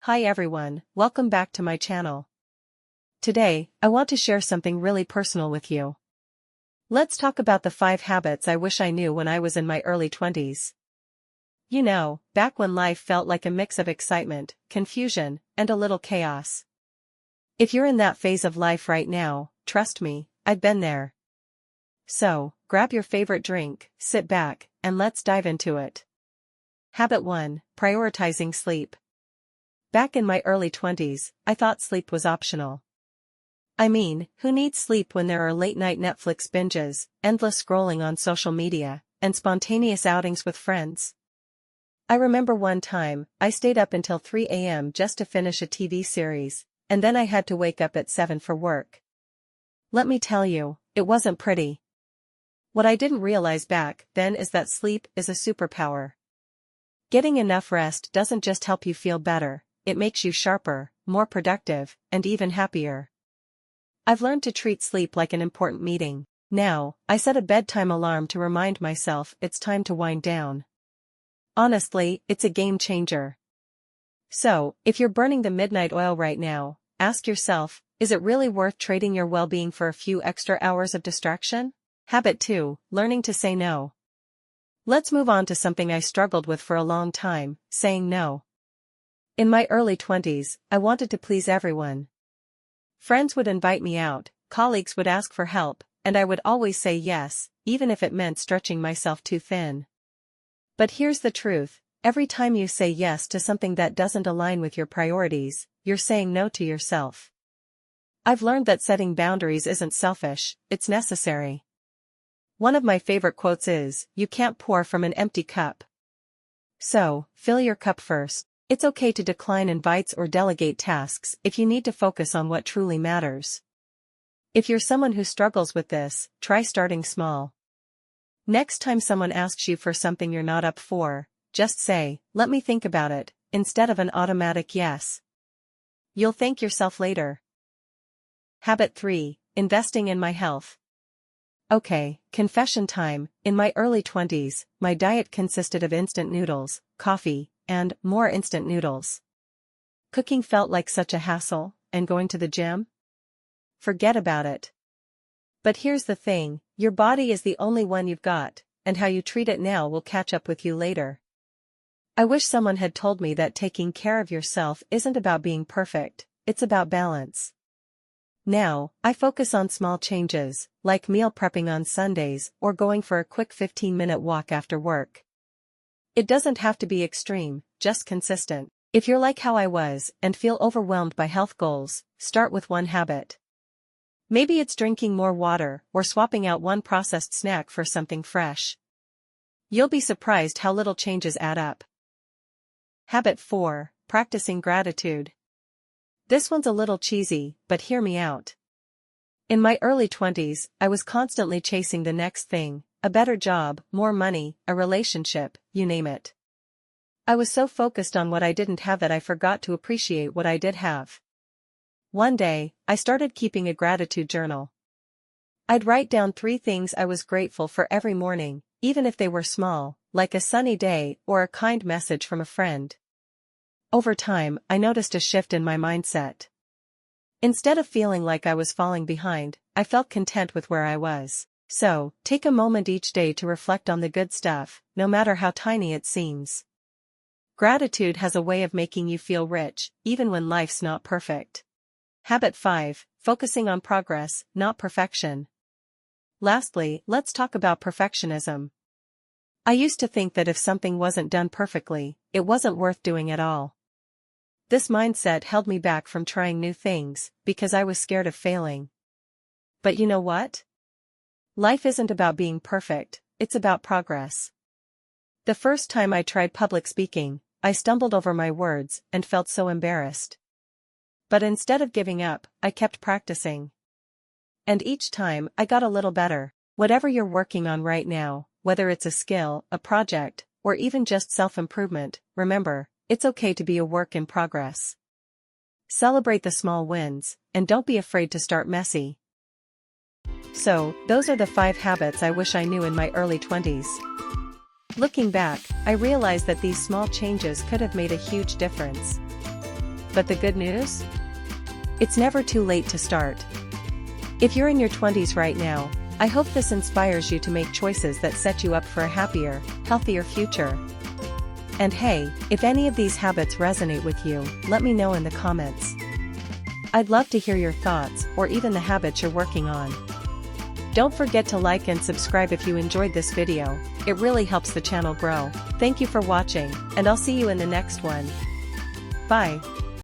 Hi everyone, welcome back to my channel. Today, I want to share something really personal with you. Let's talk about the 5 habits I wish I knew when I was in my early 20s. You know, back when life felt like a mix of excitement, confusion, and a little chaos. If you're in that phase of life right now, trust me, I've been there. So, grab your favorite drink, sit back, and let's dive into it. Habit 1, prioritizing sleep. Back in my early 20s, I thought sleep was optional. I mean, who needs sleep when there are late-night Netflix binges, endless scrolling on social media, and spontaneous outings with friends? I remember one time, I stayed up until 3 a.m. just to finish a TV series, and then I had to wake up at 7 for work. Let me tell you, it wasn't pretty. What I didn't realize back then is that sleep is a superpower. Getting enough rest doesn't just help you feel better, it makes you sharper, more productive, and even happier. I've learned to treat sleep like an important meeting. Now, I set a bedtime alarm to remind myself it's time to wind down. Honestly, it's a game changer. So, if you're burning the midnight oil right now, ask yourself, is it really worth trading your well-being for a few extra hours of distraction? Habit 2, learning to say no. Let's move on to something I struggled with for a long time, saying no. In my early 20s, I wanted to please everyone. Friends would invite me out, colleagues would ask for help, and I would always say yes, even if it meant stretching myself too thin. But here's the truth, every time you say yes to something that doesn't align with your priorities, you're saying no to yourself. I've learned that setting boundaries isn't selfish, it's necessary. One of my favorite quotes is, "You can't pour from an empty cup." So, fill your cup first. It's okay to decline invites or delegate tasks if you need to focus on what truly matters. If you're someone who struggles with this, try starting small. Next time someone asks you for something you're not up for, just say, "Let me think about it," instead of an automatic yes. You'll thank yourself later. Habit 3, investing in my health. Okay, confession time. In my early 20s, my diet consisted of instant noodles, coffee, and more instant noodles. Cooking felt like such a hassle, and going to the gym? Forget about it. But here's the thing, your body is the only one you've got, and how you treat it now will catch up with you later. I wish someone had told me that taking care of yourself isn't about being perfect, it's about balance. Now, I focus on small changes, like meal prepping on Sundays or going for a quick 15-minute walk after work. It doesn't have to be extreme, just consistent. If you're like how I was and feel overwhelmed by health goals, start with one habit. Maybe it's drinking more water or swapping out one processed snack for something fresh. You'll be surprised how little changes add up. Habit 4, practicing gratitude. This one's a little cheesy, but hear me out. In my early 20s, I was constantly chasing the next thing, a better job, more money, a relationship, you name it. I was so focused on what I didn't have that I forgot to appreciate what I did have. One day, I started keeping a gratitude journal. I'd write down 3 things I was grateful for every morning, even if they were small, like a sunny day or a kind message from a friend. Over time, I noticed a shift in my mindset. Instead of feeling like I was falling behind, I felt content with where I was. So, take a moment each day to reflect on the good stuff, no matter how tiny it seems. Gratitude has a way of making you feel rich, even when life's not perfect. Habit 5, focusing on progress, not perfection. Lastly, let's talk about perfectionism. I used to think that if something wasn't done perfectly, it wasn't worth doing at all. This mindset held me back from trying new things, because I was scared of failing. But you know what? Life isn't about being perfect, it's about progress. The first time I tried public speaking, I stumbled over my words and felt so embarrassed. But instead of giving up, I kept practicing. And each time, I got a little better. Whatever you're working on right now, whether it's a skill, a project, or even just self-improvement, remember, it's okay to be a work in progress. Celebrate the small wins, and don't be afraid to start messy. So, those are the 5 habits I wish I knew in my early 20s. Looking back, I realized that these small changes could have made a huge difference. But the good news? It's never too late to start. If you're in your 20s right now, I hope this inspires you to make choices that set you up for a happier, healthier future. And hey, if any of these habits resonate with you, let me know in the comments. I'd love to hear your thoughts, or even the habits you're working on. Don't forget to like and subscribe if you enjoyed this video, it really helps the channel grow. Thank you for watching, and I'll see you in the next one. Bye.